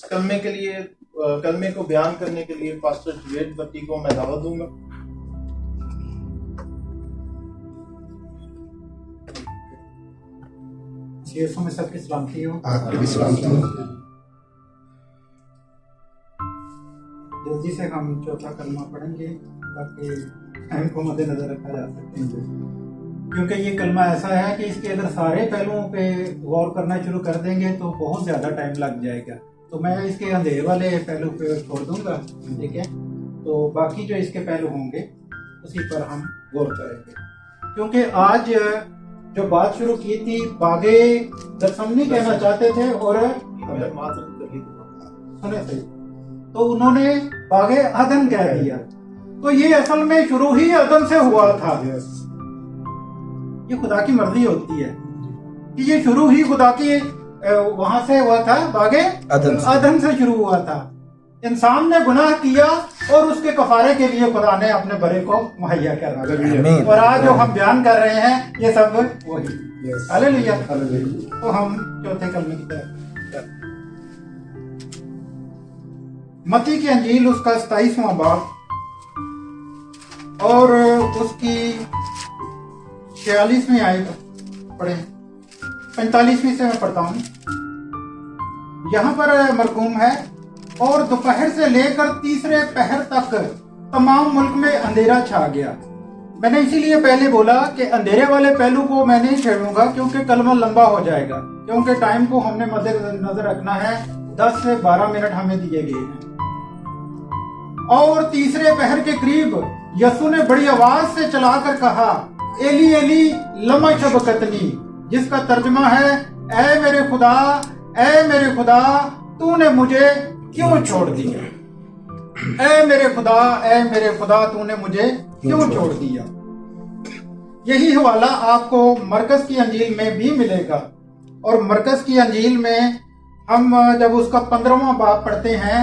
कलमे के लिए कलमे को बयान करने के लिए पास्टर जुवेद भट्टी को मैं दावत दूंगा। यीशु में सबकी सलामती हो। आपकी भी सलामती हो। जल्दी से हम चौथा कलमा पढ़ेंगे ताकि टाइम को मद्देनजर रखा जा सके, क्योंकि ये कलमा ऐसा है कि इसके अगर सारे पहलुओं पे गौर करना शुरू कर देंगे तो बहुत ज़्यादा टाइम लग जाएगा। तो मैं इसके अंधेरे वाले पहलू पे छोड़ दूंगा, ठीक है। तो बाकी जो इसके पहलू होंगे उसी पर हम गौर करेंगे, क्योंकि आज जो बात शुरू की थी बागे गतसमनी कहना चाहते थे और सुने थे, तो उन्होंने बागे अदन कह दिया। तो ये असल में शुरू ही अदन से हुआ था। ये खुदा की मर्जी होती है कि ये शुरू ही खुदा की वहां से हुआ था, बागे अदन से शुरू हुआ था। इंसान ने गुनाह किया और उसके कफारे के लिए खुदा ने अपने बरे को मुहैया करा। और आज जो हम बयान कर रहे हैं ये सब वही। हालेलुया। तो हम चौथे कलमे की तरफ, मत्ती की अंजील उसका 27वां बाब और उसकी 46वीं आयत पढ़े। 45वीं से मैं पढ़ता हूँ। यहाँ पर मरकूम है, और दोपहर से लेकर तीसरे पहर तक तमाम मुल्क में अंधेरा छा गया। मैंने इसीलिए पहले बोला कि अंधेरे वाले पहलू को मैं नहीं छेड़ूंगा, क्योंकि कलमा लंबा हो जाएगा, क्योंकि टाइम को हमने मद्देनजर रखना है। 10 से 12 मिनट हमें दिए गए हैं। और तीसरे पहर के करीब यसू ने बड़ी आवाज से चलाकर कहा, एली एली लमा शबक्तनी, जिसका तर्जुमा है, ऐ मेरे खुदा तूने मुझे क्यों छोड़ दिया। ऐ मेरे खुदा तूने मुझे क्यों छोड़ दिया। यही हवाला आपको मरकज की अंजील में भी मिलेगा। और मरकज की अंजील में हम जब उसका 15वां बाब पढ़ते हैं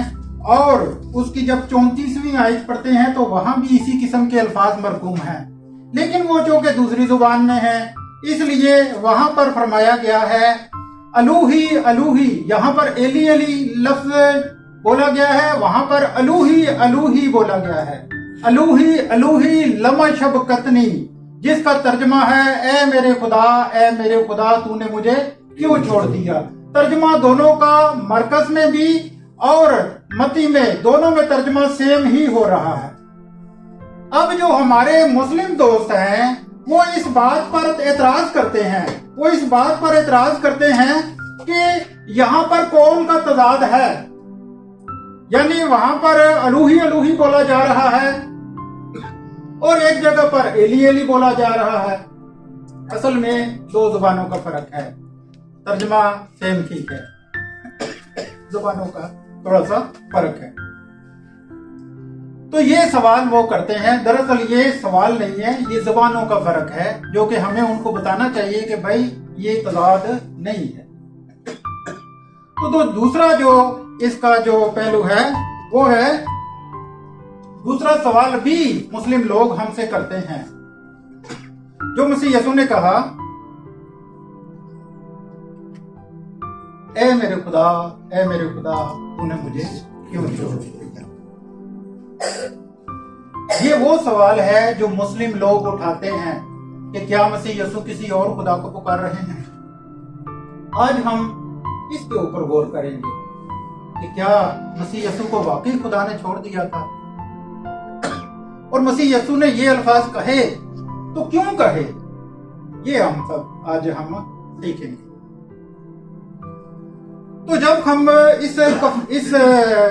और उसकी जब 34वीं आयत पढ़ते हैं तो वहां भी इसी किस्म के अल्फाज मरकूम हैं, लेकिन वो जो कि दूसरी जुबान में है, इसलिए वहां पर फरमाया गया है अलूही अलूही। यहाँ पर एली एली लफ्ज बोला गया है, वहां पर अलूही अलूही बोला गया है। अलूही अलूही लमा शबक्तनी, जिसका तर्जमा है, ऐ मेरे खुदा तूने मुझे क्यों छोड़ दिया। तर्जमा दोनों का मरकज में भी और मती में, दोनों में तर्जमा सेम ही हो रहा है। अब जो हमारे मुस्लिम दोस्त हैं वो इस बात पर एतराज करते हैं कि यहाँ पर कौन का तजाद है, यानी वहां पर अलूही अलूही बोला जा रहा है और एक जगह पर एली एली बोला जा रहा है। असल में दो जुबानों का फर्क है, तर्जमा सेम ठीक है, जुबानों का थोड़ा सा फर्क है। तो ये सवाल वो करते हैं, दरअसल ये सवाल नहीं है, ये जुबानों का फर्क है, जो कि हमें उनको बताना चाहिए कि भाई ये तजाद नहीं है। तो दूसरा जो इसका जो पहलू है वो है, दूसरा सवाल भी मुस्लिम लोग हमसे करते हैं, जो मसीह यसू ने कहा, ऐ मेरे खुदा तूने मुझे क्यों छोड़ दिया। ये वो सवाल है जो मुस्लिम लोग उठाते हैं कि क्या मसीह यसू किसी और खुदा को पुकार रहे हैं। आज हम इसके ऊपर गौर करेंगे कि क्या मसीह यसू को वाकई खुदा ने छोड़ दिया था, और मसीह यसू ने ये अल्फाज कहे तो क्यों कहे, ये हम सब आज हम सीखेंगे। तो जब हम इस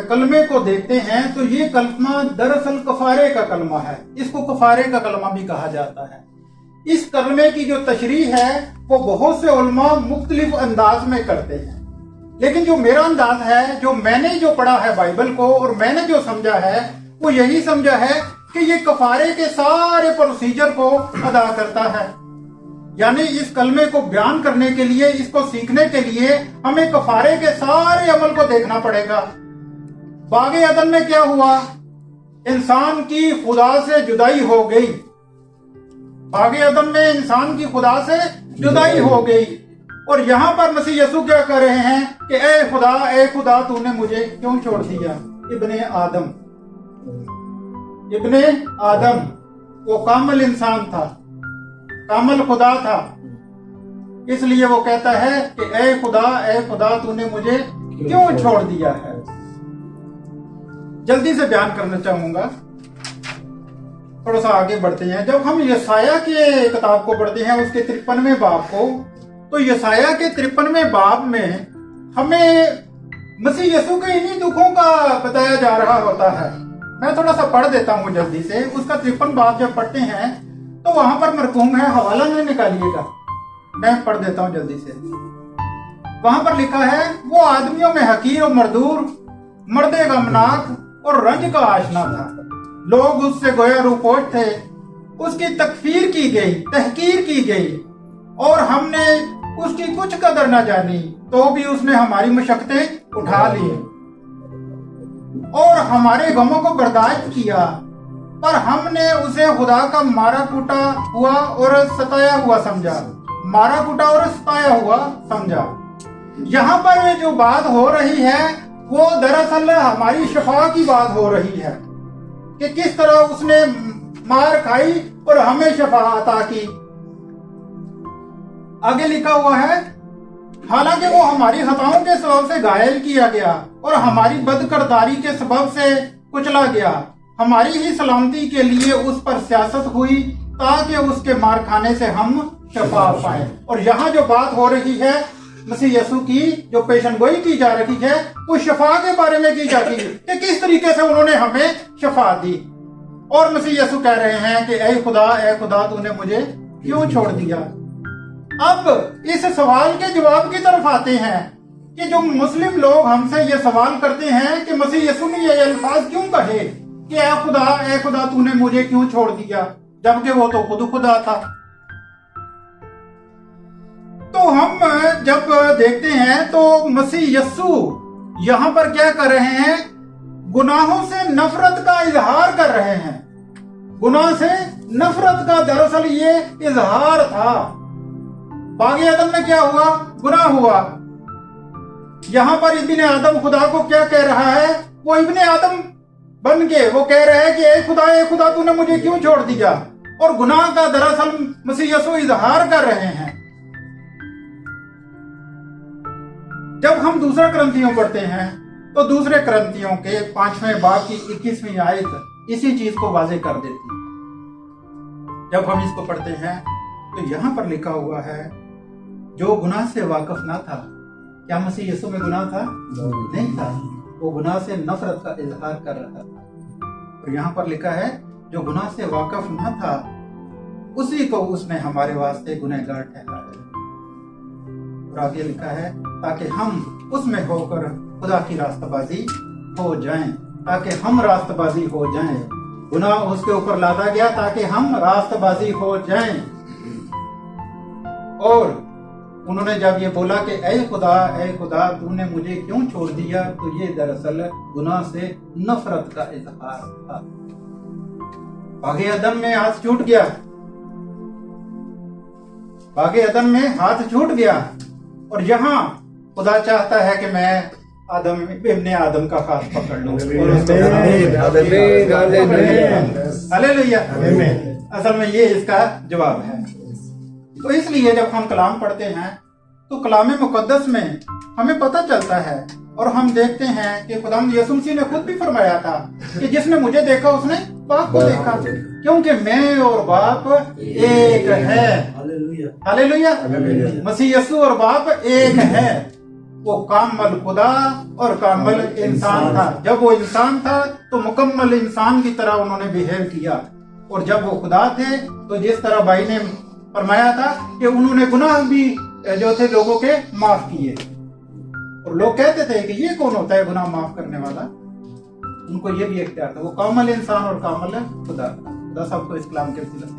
कलमे को देखते हैं तो ये कलमा दरअसल कफारे का कलमा है, इसको कफारे का कलमा भी कहा जाता है। इस कलमे की जो तशरीह है वो बहुत से उलमा मुख्तलिफ अंदाज में करते हैं, लेकिन जो मेरा अंदाज है, जो मैंने जो पढ़ा है बाइबल को और मैंने जो समझा है, वो यही समझा है कि ये कफारे के सारे प्रोसीजर को अदा करता है। यानी इस कलमे को बयान करने के लिए, इसको सीखने के लिए हमें कफारे के सारे अमल को देखना पड़ेगा। बागे अदन में क्या हुआ, इंसान की खुदा से जुदाई हो गई। बागे अदन में इंसान की खुदा से जुदाई हो गई। और यहाँ पर मसीह यीशु क्या कर रहे हैं कि ए खुदा तूने मुझे क्यों छोड़ दिया। इब्ने आदम वो कामिल इंसान था, कामिल खुदा था, इसलिए वो कहता है कि ए खुदा तूने मुझे क्यों छोड़ दिया है। जल्दी से बयान करना चाहूंगा, थोड़ा सा आगे बढ़ते हैं। जब हम यशाया के किताब को पढ़ते हैं, उसके 53वें बाब को, तो यशाया के 53वें बाब में हमें मसीह यीशु के इन्हीं दुखों का बताया जा रहा होता है। मैं थोड़ा सा पढ़ देता हूँ जल्दी से। उसका 53 बाब जब पढ़ते हैं तो वहां पर मरकूम है, हवाला नहीं निकालिएगा, मैं पढ़ देता हूँ जल्दी से। वहां पर लिखा है, वो आदमियों में हकीर और मजदूर, मर्दे गमनाक और रंज का आशना था। लोग उससे गोया रूपोश थे, उसकी तकफीर की गई, तहकीर की गई, और हमने उसकी कुछ कदर न जानी, तो भी उसने हमारी मशक्कतें उठा ली और हमारे गमों को बर्दाश्त किया। पर हमने उसे खुदा का मारा कूटा हुआ और सताया हुआ समझा, मारा कूटा और सताया हुआ समझा। यहाँ पर जो बात हो रही है वो दरअसल हमारी शफा की बात हो रही है कि किस तरह उसने मार खाई और हमें शफा अता की। आगे लिखा हुआ है, हालांकि वो हमारी खताओं के सबब से घायल किया गया और हमारी बदकिरदारी के सबब से कुचला गया। हमारी ही सलामती के लिए उस पर सियासत हुई ताकि उसके मार खाने से हम शफा पाए। और यहाँ जो बात हो रही है मसीह यीशु की, जो पेशनगोई की जा रही है, वो शफा के बारे में की जाती है कि किस तरीके से उन्होंने हमें शफा दी। और मसीह यीशु कह रहे हैं कि ए खुदा तूने मुझे क्यों छोड़ दिया। अब इस सवाल के जवाब की तरफ आते हैं कि जो मुस्लिम लोग हमसे ये सवाल करते हैं कि मसीह यीशु ने ये अल्फाज क्यों कहे कि ए खुदा तूने मुझे क्यों छोड़ दिया, जबकि वो तो खुद खुदा था। तो हम जब देखते हैं तो मसीह यीशु यहाँ पर क्या कर रहे हैं, गुनाहों से नफरत का इजहार कर रहे हैं। गुनाह से नफरत का दरअसल ये इजहार था। बागी आदम में क्या हुआ, गुनाह हुआ। यहाँ पर इब्ने आदम खुदा को क्या कह रहा है, वो इब्ने आदम बन के वो कह रहा है कि ए खुदा तूने मुझे क्यों छोड़ दिया। और गुनाह का दरअसल मसीह यीशु इजहार कर रहे हैं। जब हम दूसरा क्रंथियों पढ़ते हैं तो दूसरे क्रंथियों के 5वें बाब की 21वीं आयत इसी चीज को वाजे कर देती है। जब हम इसको पढ़ते हैं तो यहाँ पर लिखा हुआ है, जो गुनाह से वाकिफ ना था, क्या मसीह यीशु में गुनाह था? नहीं था। वो गुनाह से नफरत का इजहार कर रहा था। और यहाँ पर लिखा है, जो गुनाह से वाकिफ ना था उसी को उसने हमारे वास्ते गुनहगार ठहराया। और आगे लिखा है, ताकि हम उसमें होकर खुदा की रास्तबाजी हो जाएं, ताकि हम रास्तबाजी हो जाएं। गुनाह उसके ऊपर लादा गया ताकि हम रास्तबाजी हो जाएं। और उन्होंने जब ये बोला कि ए खुदा तूने मुझे क्यों छोड़ दिया, तो ये दरअसल गुनाह से नफरत का इजहार था। बागे अदन में हाथ छूट गया, बागे अदन में हाथ छूट गया। और यहाँ खुदा चाहता है कि मैं इब्ने आदम का हाथ पकड़ लूं। हालेलुया। असल में ये इसका जवाब है। तो इसलिए जब हम कलाम पढ़ते हैं तो कलाम मुकद्दस में हमें पता चलता है और हम देखते हैं कि खुदावंद यीशु मसीह ने खुद भी फरमाया था कि जिसने मुझे देखा उसने बाप को देखा, क्योंकि मैं और बाप एक है। हालेलुया। मसीह यीशु और बाप एक है। वो कामल खुदा और कामल इंसान था। जब वो इंसान था तो मुकम्मल इंसान की तरह उन्होंने बिहेव किया, और जब वो खुदा थे तो जिस तरह भाई ने फरमाया था कि उन्होंने गुनाह भी जो थे लोगों के माफ किए। और लोग कहते थे कि ये कौन होता है गुनाह माफ करने वाला, उनको ये भी इख्तियार था। वो कामल इंसान और कामल खुदा सबको इस कलाम के वसीले से